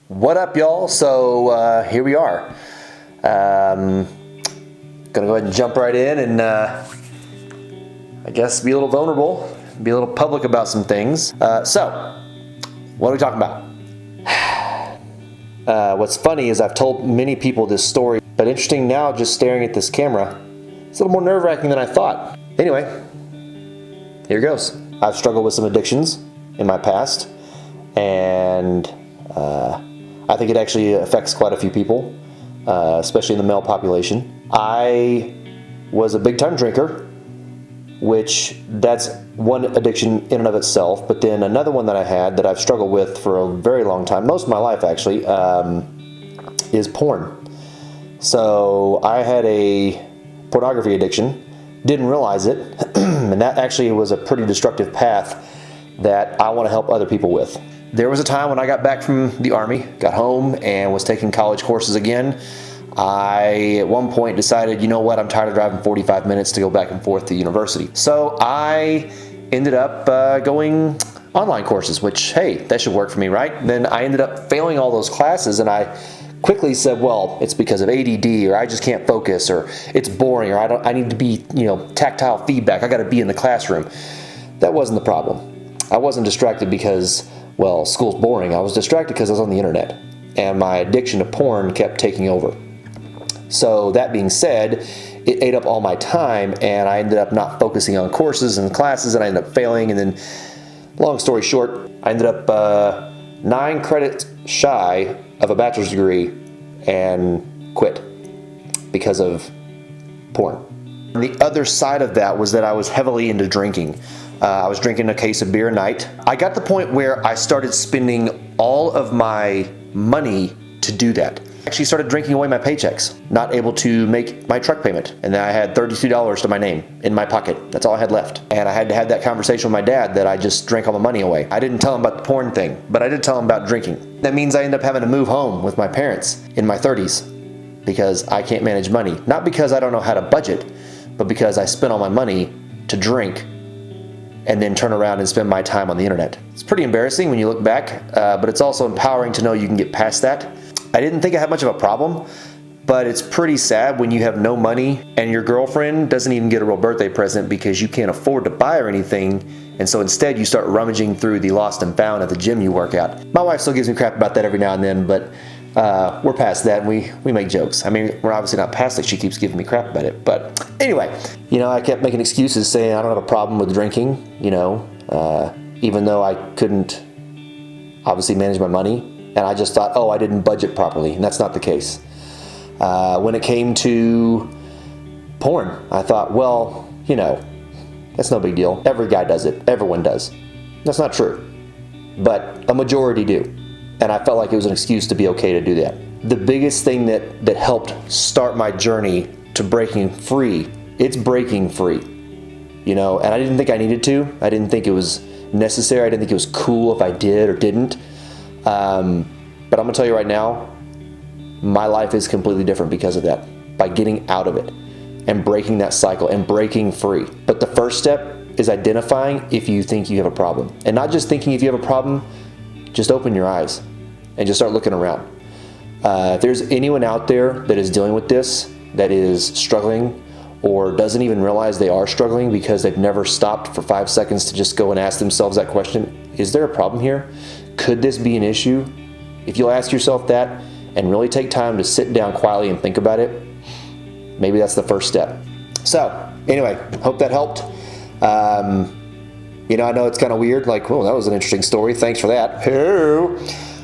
What up, y'all? So here we are. Gonna go ahead and jump right in and I guess be a little vulnerable, be a little public about some things. So, what are we talking about? What's funny is I've told many people this story, but interesting now just staring at this camera, it's a little more nerve-wracking than I thought. Anyway, here goes. I've struggled with some addictions in my past, and I think it actually affects quite a few people, especially in the male population. I was a big-time drinker, which that's one addiction in and of itself, but then another one that I had that I've struggled with for a very long time, most of my life actually, is porn. So I had a pornography addiction, didn't realize it, and that actually was a pretty destructive path that I want to help other people with. There was a time when I got back from the Army, got home, and was taking college courses again. I, at one point, decided, you know what, I'm tired of driving 45 minutes to go back and forth to university. So I ended up going online courses, which, hey, that should work for me, right? Then I ended up failing all those classes, and I quickly said, well, it's because of ADD, or I just can't focus, or it's boring, or I need to be, tactile feedback. I got to be in the classroom. That wasn't the problem. I wasn't distracted because, well, school's boring. I was distracted because I was on the internet, and my addiction to porn kept taking over. So that being said, it ate up all my time, and I ended up not focusing on courses and classes, and I ended up failing. And then, long story short, I ended up 9 credits shy of a bachelor's degree and quit because of porn. The other side of that was that I was heavily into drinking. I was drinking a case of beer a night. I got to the point where I started spending all of my money to do that. I actually started drinking away my paychecks, not able to make my truck payment. And then I had $32 to my name in my pocket. That's all I had left. And I had to have that conversation with my dad that I just drank all my money away. I didn't tell him about the porn thing, but I did tell him about drinking. That means I ended up having to move home with my parents in my 30s because I can't manage money. Not because I don't know how to budget, but because I spent all my money to drink and then turn around and spend my time on the internet. It's pretty embarrassing when you look back, but it's also empowering to know you can get past that. I didn't think I had much of a problem, but it's pretty sad when you have no money and your girlfriend doesn't even get a real birthday present because you can't afford to buy her anything, and so instead you start rummaging through the lost and found at the gym you work out. My wife still gives me crap about that every now and then, but we're past that, and we make jokes. I mean, we're obviously not past it. She keeps giving me crap about it. But anyway, I kept making excuses saying I don't have a problem with drinking, even though I couldn't obviously manage my money. And I just thought, I didn't budget properly. And that's not the case. When it came to porn, I thought, well, that's no big deal. Every guy does it. Everyone does. That's not true. But a majority do. And I felt like it was an excuse to be okay to do that. The biggest thing that helped start my journey to breaking free, it's breaking free. And I didn't think I needed to. I didn't think it was necessary. I didn't think it was cool if I did or didn't. But I'm gonna tell you right now, my life is completely different because of that. By getting out of it and breaking that cycle and breaking free. But the first step is identifying if you think you have a problem. And not just thinking if you have a problem, just open your eyes and just start looking around. If there's anyone out there that is dealing with this, that is struggling or doesn't even realize they are struggling because they've never stopped for 5 seconds to just go and ask themselves that question, is there a problem here? Could this be an issue? If you'll ask yourself that and really take time to sit down quietly and think about it, maybe that's the first step. So, anyway, hope that helped. I know it's kind of weird, like, oh, that was an interesting story. Thanks for that.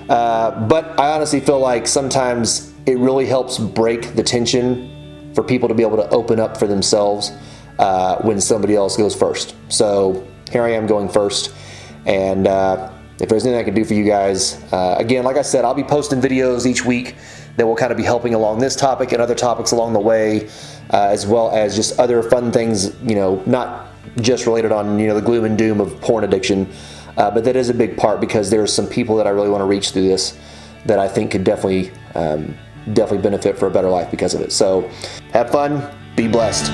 But I honestly feel like sometimes it really helps break the tension for people to be able to open up for themselves when somebody else goes first. So here I am going first, and if there's anything I can do for you guys, again, like I said, I'll be posting videos each week that will kind of be helping along this topic and other topics along the way, as well as just other fun things, not just related on, the gloom and doom of porn addiction, but that is a big part because there's some people that I really want to reach through this that I think could definitely benefit for a better life because of it. So have fun, be blessed.